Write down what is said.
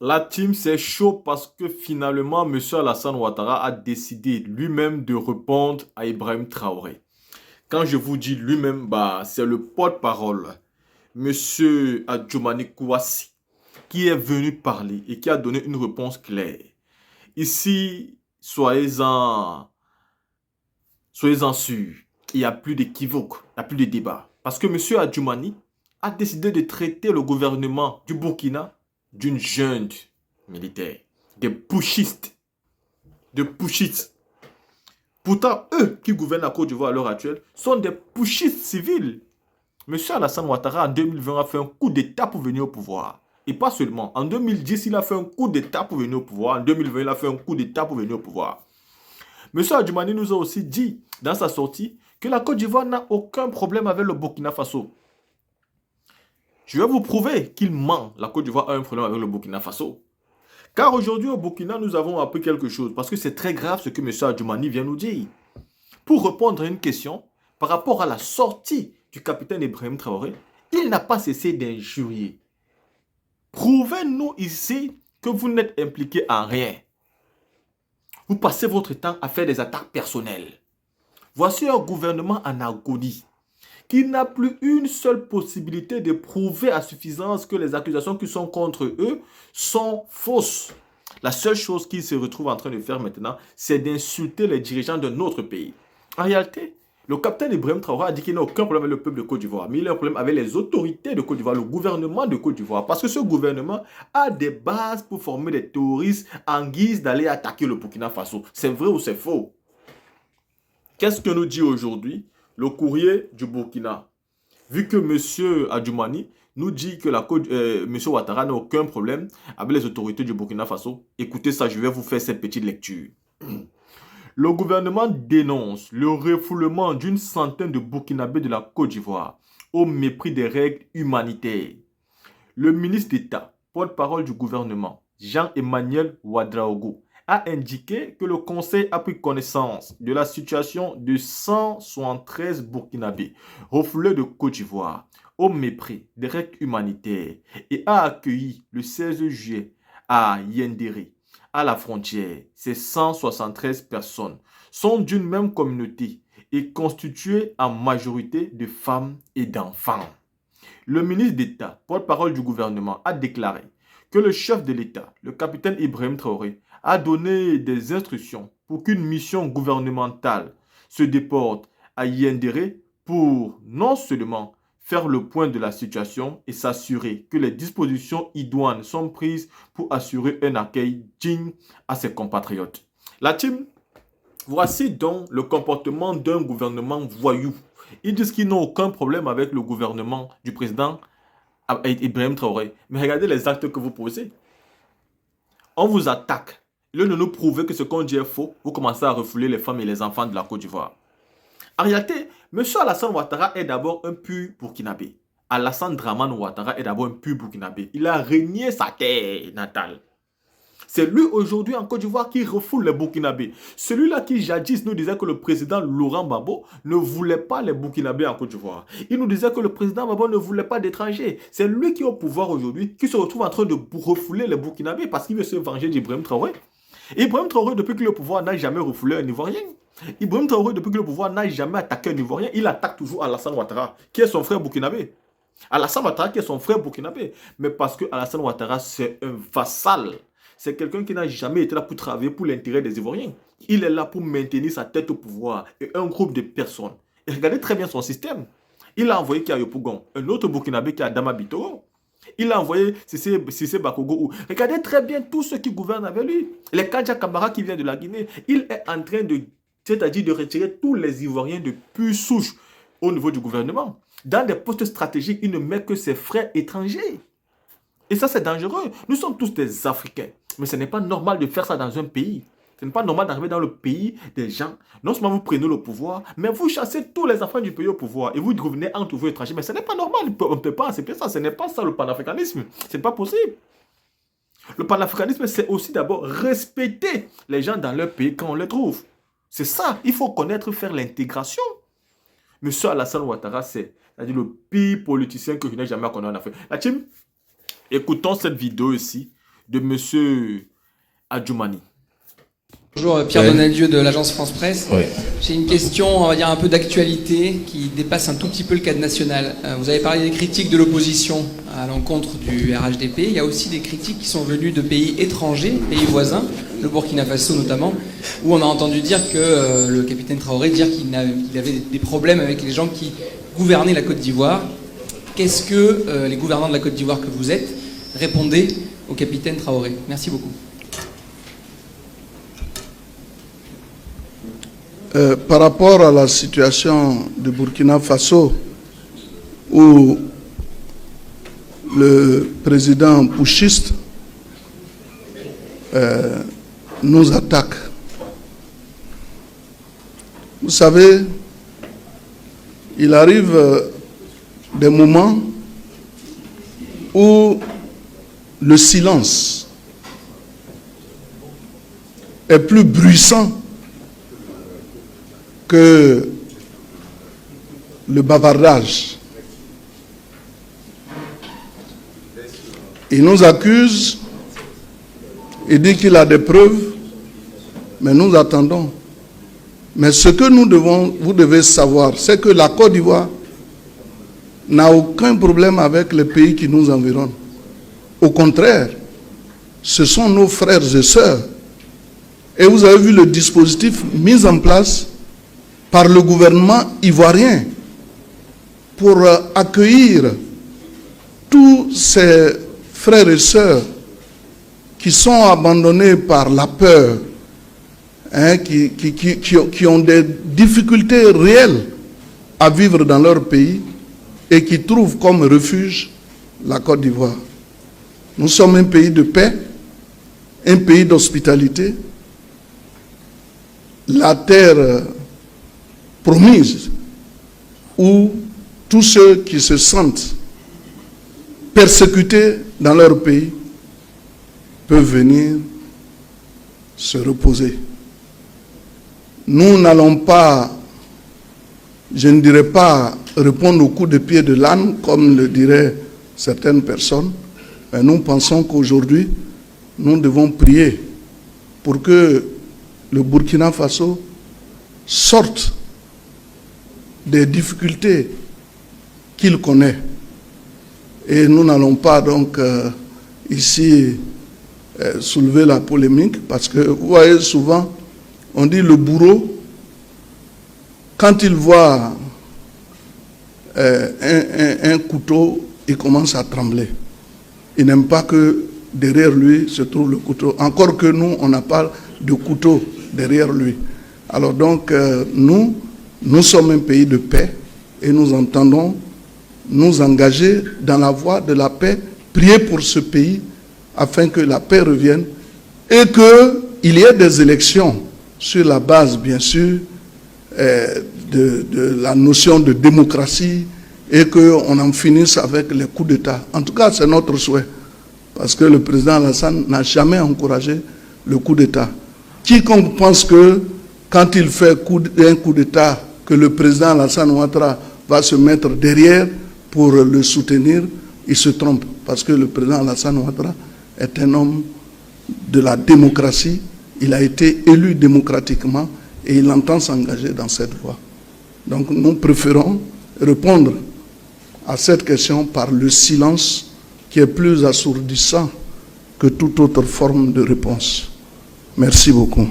La team, c'est chaud parce que finalement, M. Alassane Ouattara a décidé lui-même de répondre à Ibrahim Traoré. Quand je vous dis lui-même, bah, c'est le porte-parole, M. Adjoumani Kouassi, qui est venu parler et qui a donné une réponse claire. Ici, soyez-en sûrs, il n'y a plus d'équivoque, il n'y a plus de débat. Parce que M. Adjoumani a décidé de traiter le gouvernement du Burkina d'une junte militaire, des putschistes, de putschistes. Pourtant, eux qui gouvernent la Côte d'Ivoire à l'heure actuelle sont des putschistes civils. Monsieur Alassane Ouattara, en 2020, a fait un coup d'État pour venir au pouvoir. Et pas seulement. En 2010, il a fait un coup d'État pour venir au pouvoir. En 2020, il a fait un coup d'État pour venir au pouvoir. Monsieur Adjoumani nous a aussi dit, dans sa sortie, que la Côte d'Ivoire n'a aucun problème avec le Burkina Faso. Je vais vous prouver qu'il ment. La Côte d'Ivoire a un problème avec le Burkina Faso. Car aujourd'hui, au Burkina, nous avons appris quelque chose. Parce que c'est très grave ce que M. Adjoumani vient nous dire. Pour répondre à une question, par rapport à la sortie du capitaine Ibrahim Traoré, il n'a pas cessé d'injurier. Prouvez-nous ici que vous n'êtes impliqué en rien. Vous passez votre temps à faire des attaques personnelles. Voici un gouvernement en agonie qui n'a plus une seule possibilité de prouver à suffisance que les accusations qui sont contre eux sont fausses. La seule chose qu'ils se retrouvent en train de faire maintenant, c'est d'insulter les dirigeants de notre pays. En réalité, le capitaine Ibrahim Traoré a dit qu'il n'a aucun problème avec le peuple de Côte d'Ivoire, mais il a un problème avec les autorités de Côte d'Ivoire, le gouvernement de Côte d'Ivoire, parce que ce gouvernement a des bases pour former des terroristes en guise d'aller attaquer le Burkina Faso. C'est vrai ou c'est faux? Qu'est-ce que nous dit aujourd'hui le courrier du Burkina? Vu que M. Adjoumani nous dit que M. Ouattara n'a aucun problème avec les autorités du Burkina Faso, écoutez ça, je vais vous faire cette petite lecture. Le gouvernement dénonce le refoulement d'une centaine de Burkinabés de la Côte d'Ivoire au mépris des règles humanitaires. Le ministre d'État, porte-parole du gouvernement, Jean-Emmanuel Ouedraogo, a indiqué que le Conseil a pris connaissance de la situation de 173 Burkinabés refoulés de Côte d'Ivoire au mépris des règles humanitaires et a accueilli le 16 juillet à Yendéré, à la frontière. Ces 173 personnes sont d'une même communauté et constituées en majorité de femmes et d'enfants. Le ministre d'État, porte-parole du gouvernement, a déclaré que le chef de l'État, le capitaine Ibrahim Traoré, a donné des instructions pour qu'une mission gouvernementale se déporte à Yendéré pour non seulement faire le point de la situation et s'assurer que les dispositions idoines sont prises pour assurer un accueil digne à ses compatriotes. La team, voici donc le comportement d'un gouvernement voyou. Ils disent qu'ils n'ont aucun problème avec le gouvernement du président Ibrahim Traoré. Mais regardez les actes que vous posez. On vous attaque. Au lieu de nous prouver que ce qu'on dit est faux, vous commencez à refouler les femmes et les enfants de la Côte d'Ivoire. En réalité, M. Alassane Ouattara est d'abord un pur Burkinabé. Alassane Dramane Ouattara est d'abord un pur Burkinabé. Il a régné sa terre natale. C'est lui aujourd'hui en Côte d'Ivoire qui refoule les Burkinabés. Celui-là qui jadis nous disait que le président Laurent Gbagbo ne voulait pas les Burkinabés en Côte d'Ivoire. Il nous disait que le président Gbagbo ne voulait pas d'étrangers. C'est lui qui est au pouvoir aujourd'hui, qui se retrouve en train de refouler les Burkinabés parce qu'il veut se venger d'Ibrahim Traoré. Ibrahim Traoré, depuis qu'il est au pouvoir, n'a jamais refoulé un Ivoirien. Ibrahim Traoré, depuis qu'il est au pouvoir, n'a jamais attaqué un Ivoirien. Il attaque toujours Alassane Ouattara, qui est son frère burkinabé. Alassane Ouattara, qui est son frère burkinabé. Mais parce que Alassane Ouattara, c'est un vassal. C'est quelqu'un qui n'a jamais été là pour travailler pour l'intérêt des Ivoiriens. Il est là pour maintenir sa tête au pouvoir et un groupe de personnes. Et regardez très bien son système. Il a envoyé Kayo Pougon, un autre Burkinabé qui est Adama Bitoro. Il a envoyé Sissé Bakogo. Regardez très bien tous ceux qui gouvernent avec lui. Les Kadja Kamara qui vient de la Guinée. Il est en train de, c'est-à-dire de retirer tous les Ivoiriens de pure souche au niveau du gouvernement. Dans des postes stratégiques, il ne met que ses frères étrangers. Et ça, c'est dangereux. Nous sommes tous des Africains. Mais ce n'est pas normal de faire ça dans un pays. Ce n'est pas normal d'arriver dans le pays des gens. Non seulement vous prenez le pouvoir, mais vous chassez tous les enfants du pays au pouvoir. Et vous revenez entre vous étrangers. Mais ce n'est pas normal. On ne peut pas accepter ça. Ce n'est pas ça le panafricanisme. Ce n'est pas possible. Le panafricanisme, c'est aussi d'abord respecter les gens dans leur pays quand on les trouve. C'est ça. Il faut connaître, faire l'intégration. Monsieur Alassane Ouattara, c'est-à-dire le pire politicien que je n'ai jamais connu en Afrique. La team, écoutons cette vidéo ici de M. Adjoumani. Bonjour, Pierre Donadieu de l'agence France Presse. Oui. J'ai une question, on va dire un peu d'actualité, qui dépasse un tout petit peu le cadre national. Vous avez parlé des critiques de l'opposition à l'encontre du RHDP. Il y a aussi des critiques qui sont venues de pays étrangers, pays voisins, le Burkina Faso notamment, où on a entendu dire que le capitaine Traoré dire qu'il avait des problèmes avec les gens qui gouvernaient la Côte d'Ivoire. Qu'est-ce que les gouvernants de la Côte d'Ivoire que vous êtes répondaient au capitaine Traoré? Merci beaucoup. Par rapport à la situation de Burkina Faso, où le président putschiste nous attaque. Vous savez, il arrive des moments où le silence est plus bruissant que le bavardage. Il nous accuse, il dit qu'il a des preuves, mais nous attendons. Mais ce que vous devez savoir, c'est que la Côte d'Ivoire n'a aucun problème avec les pays qui nous environnent. Au contraire, ce sont nos frères et sœurs. Et vous avez vu le dispositif mis en place par le gouvernement ivoirien pour accueillir tous ces frères et sœurs qui sont abandonnés par la peur, qui ont des difficultés réelles à vivre dans leur pays et qui trouvent comme refuge la Côte d'Ivoire. Nous sommes un pays de paix, un pays d'hospitalité. La terre promise, où tous ceux qui se sentent persécutés dans leur pays peuvent venir se reposer. Nous n'allons pas, je ne dirais pas répondre au coup de pied de l'âne, comme le diraient certaines personnes, mais nous pensons qu'aujourd'hui, nous devons prier pour que le Burkina Faso sorte des difficultés qu'il connaît. Et nous n'allons pas donc ici soulever la polémique, parce que vous voyez souvent, on dit le bourreau, quand il voit un couteau, il commence à trembler. Il n'aime pas que derrière lui se trouve le couteau. Encore que nous, on n'a pas de couteau derrière lui. Alors donc, nous sommes un pays de paix et nous entendons nous engager dans la voie de la paix, prier pour ce pays afin que la paix revienne et qu'il y ait des élections sur la base, bien sûr, de la notion de démocratie et qu'on en finisse avec les coups d'État. En tout cas, c'est notre souhait, parce que le président Alassane n'a jamais encouragé le coup d'État. Quiconque pense que quand il fait un coup d'État, que le président Alassane Ouattara va se mettre derrière pour le soutenir, il se trompe. Parce que le président Alassane Ouattara est un homme de la démocratie. Il a été élu démocratiquement et il entend s'engager dans cette voie. Donc nous préférons répondre à cette question par le silence qui est plus assourdissant que toute autre forme de réponse. Merci beaucoup.